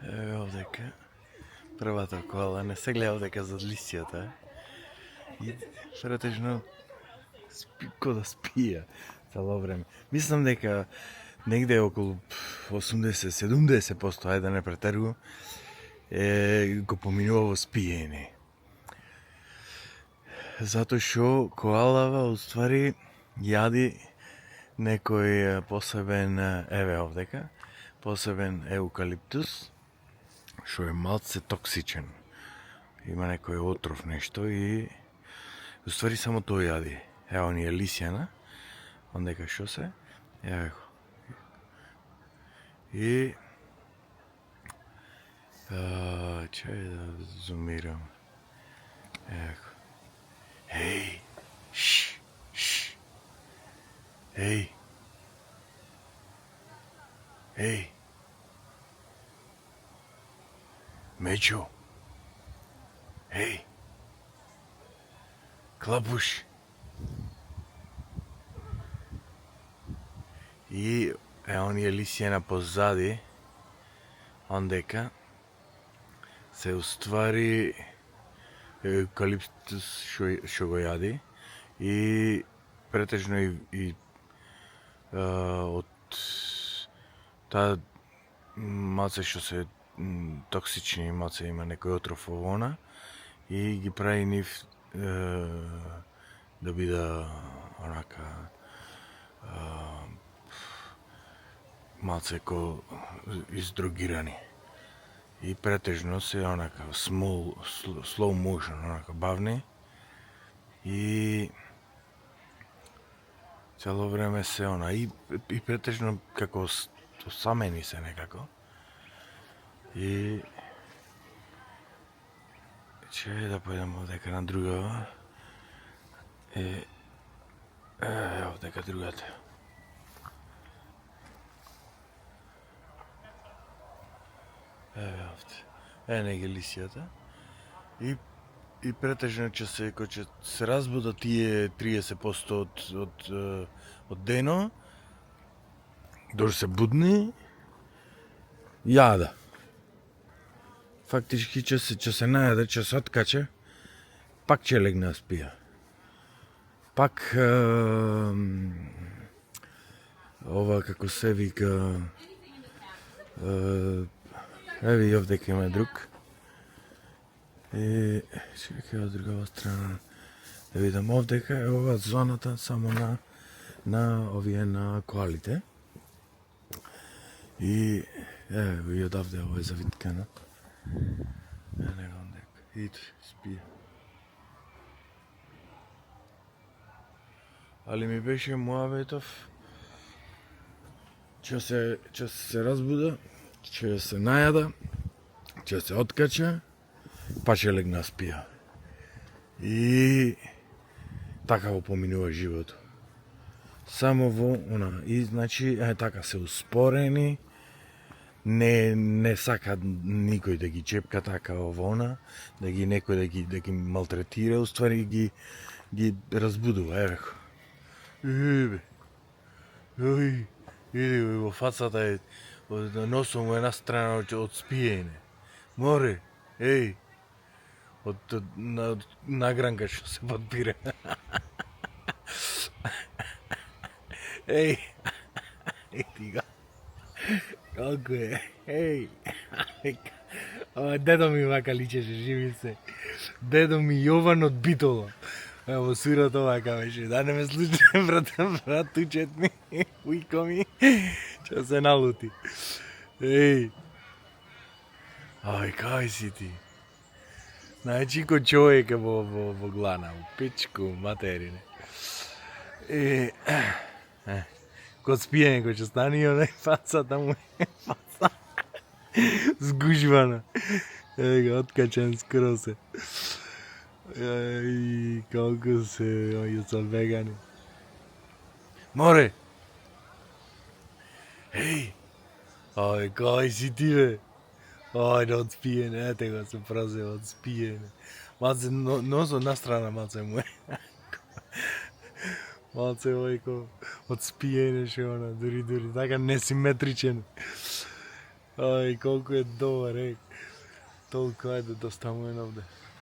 Еве овдека првата кола, не се гледа овдека зад лисијата. И претежно ко да спија цело време. Мислам дека негде околу 80-70%, ајде да не претерувам, го поминува во спиење. Затоа што коалава уствари јади некој посебен, еве овдека, посебен еукалиптус, што е малце токсичен. Има некој отров нешто и уствари само тој јади. Ево ни е лисјана, ондека што се, ево го. И чај да зумирам. Ево го. Еј, еј, еј, Меќо, еј, Клапуш. И ево ни е лисјана позади, ондека се уствари еукалиптус што го јади и претежно и од таа малце што се токсични, малце има некој отров во она и ги прави нив да биде онака малце ко издрогирани. И претежно се онака slow motion, онака бавни и цело време се она и претежно како самени се некако. И че да појдем овдека на другава. Овдека другата. Еве овде. Не ги лисијата. И претежно ќе се разбудат тие 30% од дено, дожи се будни, јада. Фактички ќе се најаде, ќе се откаче, пак ќе легне да спија. Пак ова како се вика, еве и овдека има друг. И чекај од другава страна да видам овдека е ова зоната само на овие на коалите. И еве и одавде ова е завиткано. Него ондека. Иде, спија. Али ми беше муаветов, ќе се разбуда, ќе се најада, ќе се откача, па ќе легна спија. И така го поминува животот. Само во она, и значи така се успорени, не сака никој да ги чепка така во она, да ги некој да ги малтретира, уствари ги разбудува, еве го. Еве. Ој, иде во фацата е носом во една страна од спиење. Море, еј. Од награнка што се подпира. Еј, ти го. Колко е, еј. Дедо ми вака личеше, живи се. Дедо ми Јован од Битола. Ево, сурат овака беше, да не ме слушне, брат, тучет ми, ујко ми, ќе се налути. Еј. Ај, кај си ти? Значи, ко човек е во глана, у печку, материне. Ко спиење, ко ќе стани, онај фацата му е фаца сгужвана. Ега, откачен скроз е. Ај, колко се, оје са вегани. Море! Еј! Ај, кај си ти, бе? Ајде, од спиење, ете го се прозева од спиење. Малце носот на страна, малце му е. Малце ојко од спиење ше она, дури, така несиметричен. Ај, колку е добар, толку, ајде да ставаме овде.